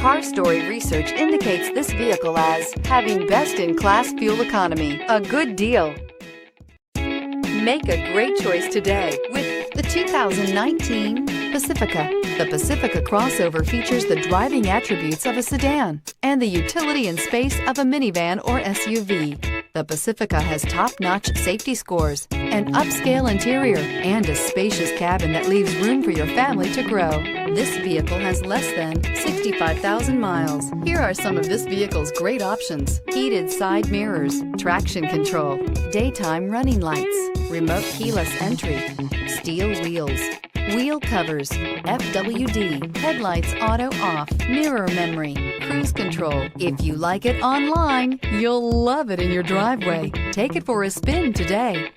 Car Story research indicates this vehicle as having best-in-class fuel economy. A good deal. Make a great choice today with the 2019 Pacifica. The Pacifica crossover features the driving attributes of a sedan and the utility and space of a minivan or SUV. The Pacifica has top-notch safety scores, an upscale interior, and a spacious cabin that leaves room for your family to grow. This vehicle has less than 65,000 miles. Here are some of this vehicle's great options: heated side mirrors, traction control, daytime running lights, remote keyless entry, steel wheels, wheel covers, FWD, headlights auto off, mirror memory, cruise control. If you like it online, you'll love it in your driveway. Take it for a spin today.